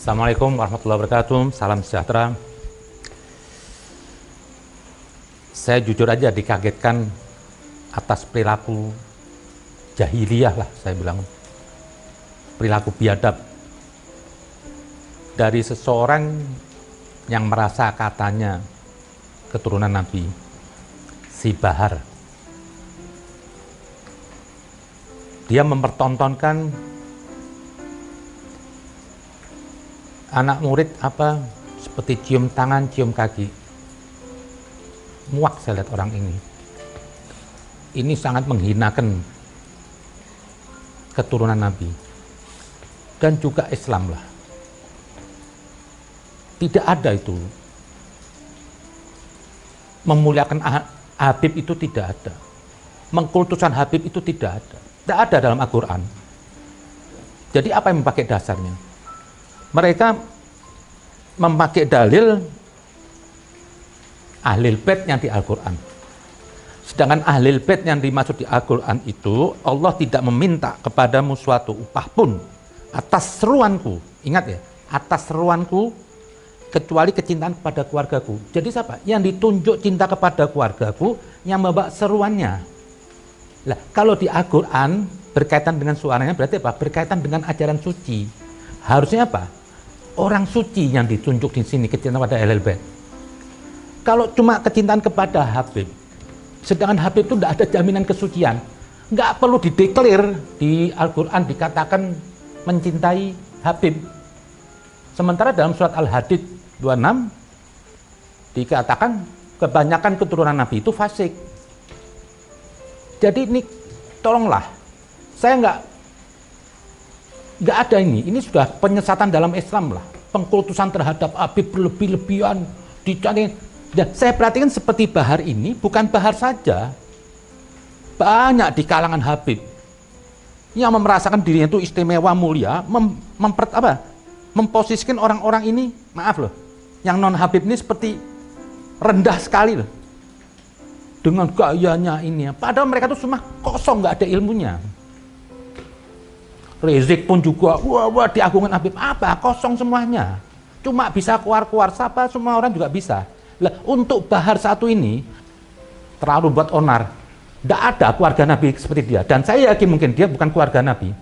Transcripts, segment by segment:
Assalamualaikum warahmatullahi wabarakatuh. Salam sejahtera. Saya jujur aja dikagetkan atas perilaku jahiliyah lah, saya bilang. Perilaku biadab dari seseorang yang merasa katanya keturunan Nabi, si Bahar. Dia mempertontonkan anak murid seperti cium tangan, cium kaki. Muak saya lihat orang ini. Ini sangat menghinakan keturunan Nabi dan juga Islam lah. Tidak ada itu. Memuliakan Habib itu tidak ada. Mengkultuskan Habib itu tidak ada. Tidak ada dalam Al-Quran. Jadi apa yang memakai dasarnya? Mereka memakai dalil Ahlul Bait yang di Al-Quran. Sedangkan Ahlul Bait yang dimaksud di Al-Quran itu, Allah tidak meminta kepadamu suatu upah pun atas seruanku. Ingat ya, atas seruanku, kecuali kecintaan kepada keluargaku. Jadi siapa? Yang ditunjuk cinta kepada keluargaku, yang membawa seruannya. Lah, kalau di Al-Quran berkaitan dengan suaranya berarti apa? Berkaitan dengan ajaran suci. Harusnya apa? Orang suci yang ditunjuk di sini kecintaan pada Ahlul Bait. Kalau cuma kecintaan kepada Habib, sedangkan Habib itu tidak ada jaminan kesucian, nggak perlu dideklar di Al-Quran dikatakan mencintai Habib. Sementara dalam surat Al-Hadid 26 dikatakan kebanyakan keturunan Nabi itu fasik. Jadi ini tolonglah, saya nggak ada ini sudah penyesatan dalam Islam lah, pengkultusan terhadap Habib berlebih-lebihan dicari. Dan saya perhatikan seperti Bahar ini bukan Bahar saja, banyak di kalangan Habib yang merasakan dirinya itu istimewa mulia, memposisikan orang-orang ini, maaf loh, yang non Habib ini seperti rendah sekali loh dengan gayanya ini, padahal mereka tuh semua kosong, nggak ada ilmunya. Rizik pun juga, wah diagungkan Habib, apa? Kosong semuanya. Cuma bisa keluar-keluar, siapa? Semua orang juga bisa. Lah, untuk Bahar satu ini, terlalu buat onar. Tidak ada keluarga Nabi seperti dia. Dan saya yakin mungkin dia bukan keluarga Nabi.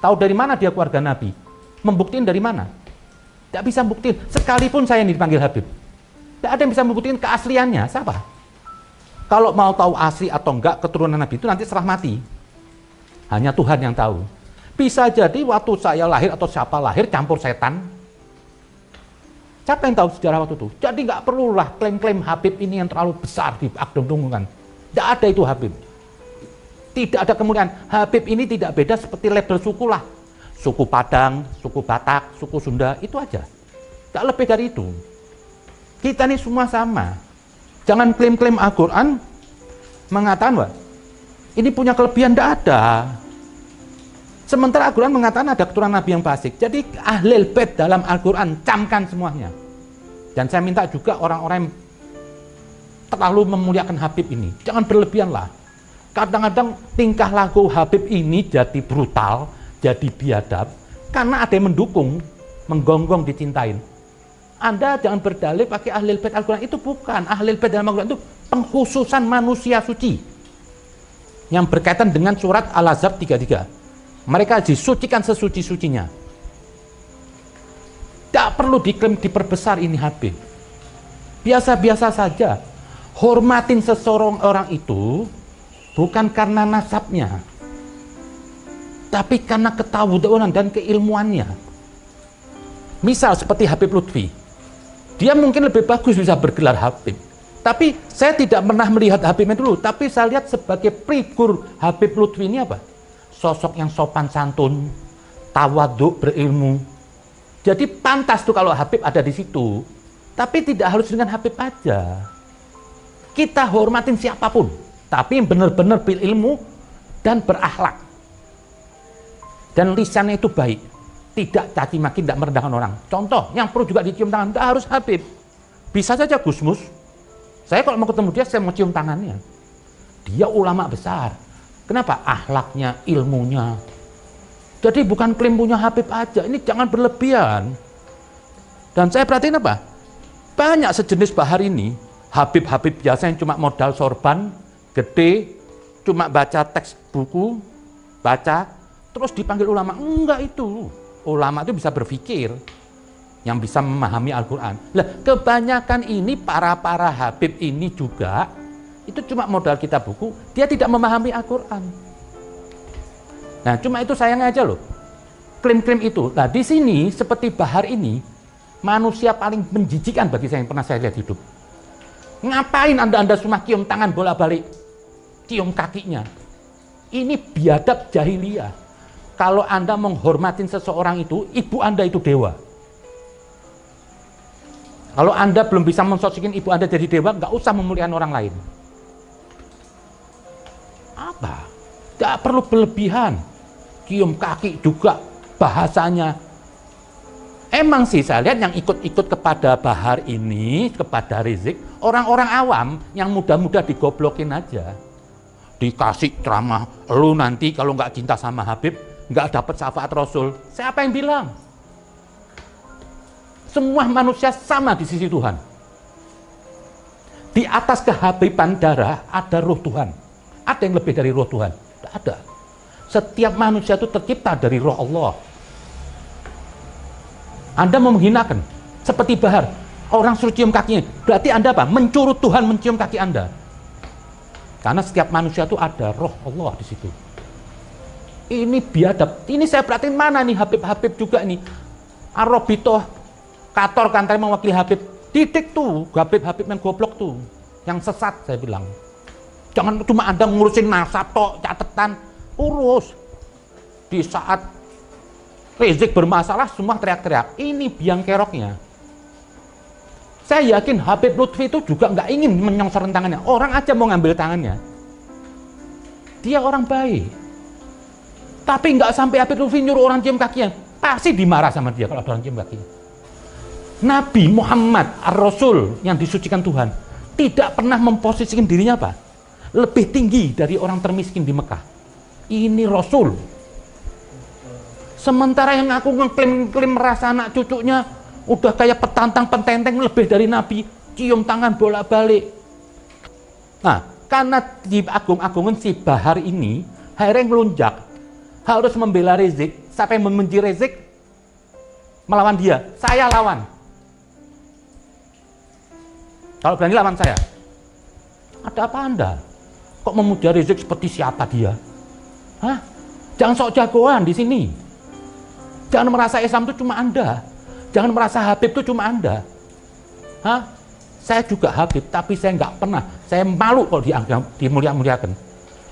Tahu dari mana dia keluarga Nabi? Membuktiin dari mana? Tidak bisa buktiin. Sekalipun saya yang dipanggil Habib, tidak ada yang bisa membuktiin keasliannya. Siapa? Kalau mau tahu asli atau enggak keturunan Nabi itu nanti serah mati. Hanya Tuhan yang tahu. Bisa jadi waktu saya lahir atau siapa lahir campur setan. Siapa yang tahu sejarah waktu itu? Jadi nggak perlulah klaim-klaim Habib ini yang terlalu besar diagungkan. Tidak ada itu Habib. Tidak ada kemuliaan. Habib ini tidak beda seperti label suku lah. Suku Padang, suku Batak, suku Sunda, itu aja. Tak lebih dari itu. Kita ini semua sama. Jangan klaim-klaim Al-Quran mengatakan, wah, ini punya kelebihan, tidak ada. Sementara Al-Quran mengatakan ada keturunan Nabi yang fasik. Jadi Ahlul Bait dalam Al-Quran camkan semuanya. Dan saya minta juga orang-orang yang terlalu memuliakan Habib ini, jangan berlebihan lah. Kadang-kadang tingkah laku Habib ini jadi brutal, jadi biadab, karena ada yang mendukung, menggonggong dicintain. Anda jangan berdalih pakai Ahlul Bait Al-Quran, itu bukan. Ahlul Bait dalam Al-Quran itu pengkhususan manusia suci. Yang berkaitan dengan surat Al-Ahzab 33. Mereka disucikan sesuci-sucinya. Tidak perlu diklaim diperbesar ini Habib. Biasa-biasa saja. Hormatin seseorang orang itu bukan karena nasabnya, tapi karena ketawaduan dan keilmuannya. Misal seperti Habib Lutfi. Dia mungkin lebih bagus bisa bergelar Habib. Tapi saya tidak pernah melihat Habibnya dulu. Tapi saya lihat sebagai figur Habib Lutfi ini apa? Sosok yang sopan santun, tawadhu, berilmu. Jadi pantas tuh kalau Habib ada di situ. Tapi tidak harus dengan Habib aja. Kita hormatin siapapun, tapi benar-benar berilmu dan berakhlak. Dan lisannya itu baik, tidak caci maki, tidak merendahkan orang. Contoh, yang perlu juga dicium tangan, tidak harus Habib. Bisa saja Gusmus. Saya kalau mau ketemu dia, saya mau cium tangannya. Dia ulama besar. Kenapa? Akhlaknya, ilmunya. Jadi bukan klaim punya Habib aja, ini jangan berlebihan. Dan saya perhatiin apa? Banyak sejenis bahar ini, Habib-habib biasa yang cuma modal sorban, gede, cuma baca teks buku, baca, terus dipanggil ulama. Enggak itu. Ulama itu bisa berpikir, yang bisa memahami Al-Quran. Lah, kebanyakan ini para Habib ini juga, itu cuma modal kitab buku, dia tidak memahami Al-Quran. Nah, cuma itu sayangnya aja loh. Klaim-klaim itu. Nah, di sini seperti bahar ini, manusia paling menjijikan bagi saya yang pernah saya lihat hidup. Ngapain Anda cuma cium tangan bolak-balik? Cium kakinya. Ini biadab jahiliyah. Kalau Anda menghormatin seseorang itu, ibu Anda itu dewa. Kalau Anda belum bisa mensosikin ibu Anda jadi dewa, nggak usah memuliakan orang lain. Apa? Nggak perlu berlebihan. Cium kaki juga bahasanya. Emang sih saya lihat yang ikut-ikut kepada bahar ini, kepada Rizik, orang-orang awam yang muda-muda digoblokin aja. Dikasih ceramah, lu nanti kalau nggak cinta sama Habib, nggak dapat syafaat Rasul. Siapa yang bilang? Semua manusia sama di sisi Tuhan. Di atas kehabiban darah ada roh Tuhan. Ada yang lebih dari roh Tuhan? Tidak ada. Setiap manusia itu tercipta dari roh Allah. Anda mau menghinakan seperti bahar, orang suruh cium kakinya, berarti Anda apa? Mencurut Tuhan mencium kaki Anda. Karena setiap manusia itu ada roh Allah di situ. Ini biadab. Ini saya perhatiin mana nih Habib-habib juga nih. Arobitoh, Kator Kantai mewakili Habib. Didik tuh, Habib-habib yang goblok tuh. Yang sesat saya bilang. Jangan cuma Anda ngurusin nasab tok, catatan. Urus. Di saat Rizik bermasalah semua teriak-teriak. Ini biang keroknya. Saya yakin Habib Lutfi itu juga nggak ingin menyongsor tangannya. Orang aja mau ngambil tangannya. Dia orang baik. Tapi nggak sampai Habib Lutfi nyuruh orang cium kakinya. Pasti dimarah sama dia kalau ada orang cium kakinya. Nabi Muhammad Ar-Rasul yang disucikan Tuhan tidak pernah memposisikan dirinya apa? Lebih tinggi dari orang termiskin di Mekah. Ini Rasul. Sementara yang aku ngeklaim merasa anak cucunya udah kayak petantang pententeng lebih dari Nabi, cium tangan bolak-balik. Nah, karena di agung-agungan si bahar ini akhirnya ngelunjak, harus membela Rizik. Siapa yang membenci Rizik melawan dia, saya lawan. Kalau berani lawan saya, ada apa Anda? Kok memuja Rizik seperti siapa dia? Hah? Jangan sok jagoan di sini. Jangan merasa Islam itu cuma Anda. Jangan merasa Habib itu cuma Anda. Hah? Saya juga Habib, tapi saya nggak pernah. Saya malu kalau dimulia-muliakan.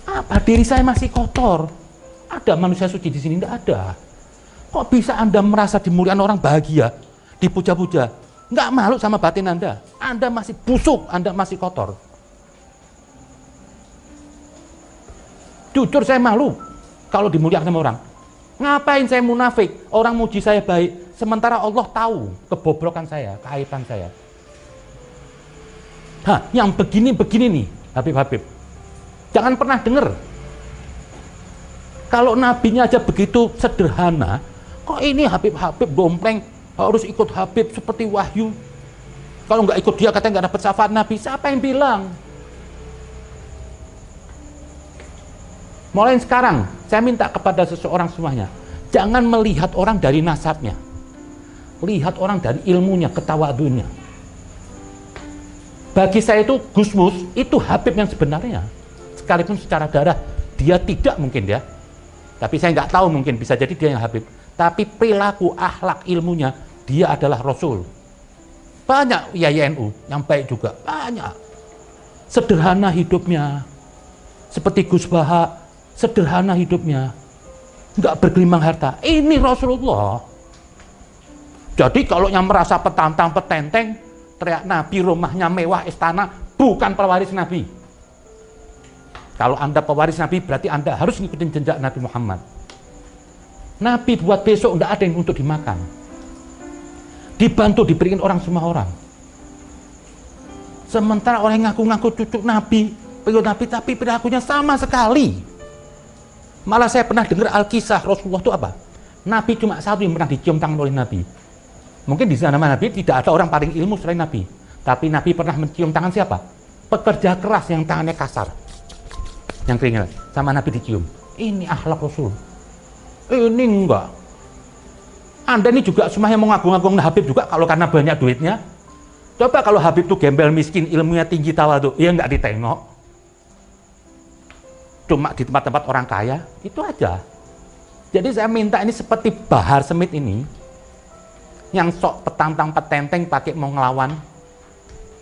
Apa diri saya masih kotor? Ada manusia suci di sini? Nggak ada. Kok bisa Anda merasa dimuliakan orang bahagia, dipuja-puja? Nggak malu sama batin Anda? Anda masih busuk, Anda masih kotor. Jujur saya malu kalau dimuliakan sama orang. Ngapain saya munafik? Orang muji saya baik, sementara Allah tahu kebobrokan saya, keaiban saya. Hah, yang begini-begini nih, Habib-habib. Jangan pernah dengar. Kalau nabinya aja begitu sederhana, kok ini Habib-habib dompleng harus ikut Habib seperti wahyu. Kalau nggak ikut dia katanya nggak dapat syafaat Nabi. Siapa yang bilang? Mulai sekarang, saya minta kepada seseorang semuanya, jangan melihat orang dari nasabnya. Lihat orang dari ilmunya, ketawadunya. Bagi saya itu Gusmus, itu Habib yang sebenarnya. Sekalipun secara darah, dia tidak mungkin ya. Tapi saya nggak tahu, mungkin bisa jadi dia yang Habib. Tapi perilaku, akhlak, ilmunya, dia adalah Rasul. Banyak YNU yang baik juga, banyak. Sederhana hidupnya. Seperti Gus Baha, sederhana hidupnya, nggak bergelimang harta. Ini Rasulullah. Jadi kalau yang merasa petantang petenteng, teriak Nabi rumahnya mewah istana, bukan pewaris Nabi. Kalau Anda pewaris Nabi, berarti Anda harus ngikutin jejak Nabi Muhammad. Nabi buat besok nggak ada yang untuk dimakan. Dibantu diberikan orang semua orang. Sementara orang yang ngaku-ngaku cucu Nabi, pengikut Nabi, tapi perilakunya sama sekali. Malah saya pernah dengar Alkisah Rasulullah itu apa? Nabi cuma satu yang pernah dicium tangan oleh Nabi. Mungkin di zaman Nabi tidak ada orang paling ilmu selain Nabi. Tapi Nabi pernah mencium tangan siapa? Pekerja keras yang tangannya kasar. Yang keringat. Sama Nabi dicium. Ini akhlak Rasul. Ini enggak. Anda ini juga semuanya mau ngagung-ngagung Habib juga kalau karena banyak duitnya. Coba kalau Habib tuh gembel miskin, ilmunya tinggi tawadhu, ya enggak ditengok. Cuma di tempat-tempat orang kaya, itu aja. Jadi saya minta ini seperti Bahar Smith ini, yang sok petantang petenteng pakai mau ngelawan.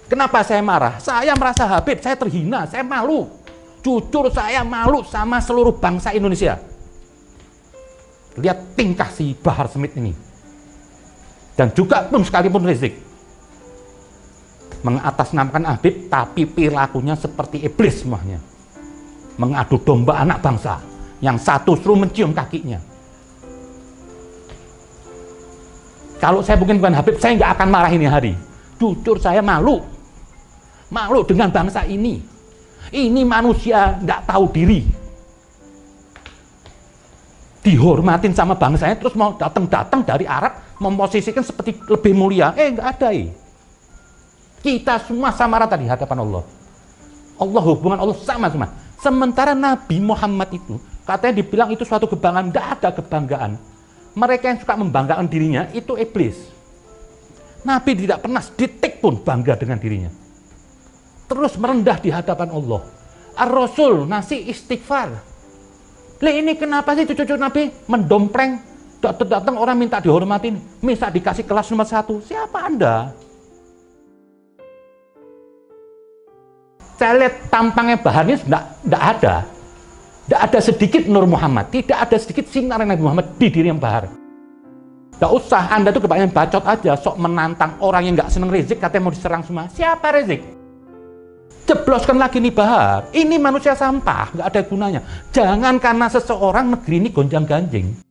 Kenapa saya marah? Saya merasa Habib, saya terhina, saya malu. Jujur saya malu sama seluruh bangsa Indonesia. Lihat tingkah si Bahar Smith ini. Dan juga pun sekalipun Rizik. Mengatasnamakan Habib, tapi perilakunya seperti iblis semuanya. Mengadu domba anak bangsa. Yang satu suruh mencium kakinya. Kalau saya mungkin bukan Habib, saya nggak akan marah ini hari. Jujur saya malu. Malu dengan bangsa ini. Ini manusia nggak tahu diri. Dihormatin sama bangsanya, terus mau datang dari Arab, memposisikan seperti lebih mulia. Nggak ada. Kita semua sama rata di hadapan Allah. Allah, hubungan Allah sama semua. Sementara Nabi Muhammad itu, katanya dibilang itu suatu kebanggaan. Nggak ada kebanggaan. Mereka yang suka membanggakan dirinya, itu iblis. Nabi tidak pernah sedetik pun bangga dengan dirinya. Terus merendah di hadapan Allah. Ar-Rasul ngasih istighfar. Lah ini kenapa sih cucu-cucu Nabi mendompleng? Datang orang minta dihormatin, minta dikasih kelas nomor 1. Siapa Anda? Saya lihat tampangnya Bahar ini tidak ada. Tidak ada sedikit Nur Muhammad. Tidak ada sedikit sinar Nabi Muhammad di diri yang Bahar. Tidak usah, Anda tuh kebanyakan bacot aja. Sok menantang orang yang nggak seneng Rizik, katanya mau diserang semua. Siapa Rizik? Jebloskan lagi nih Bahar. Ini manusia sampah, nggak ada gunanya. Jangan karena seseorang negeri ini gonjang-ganjing.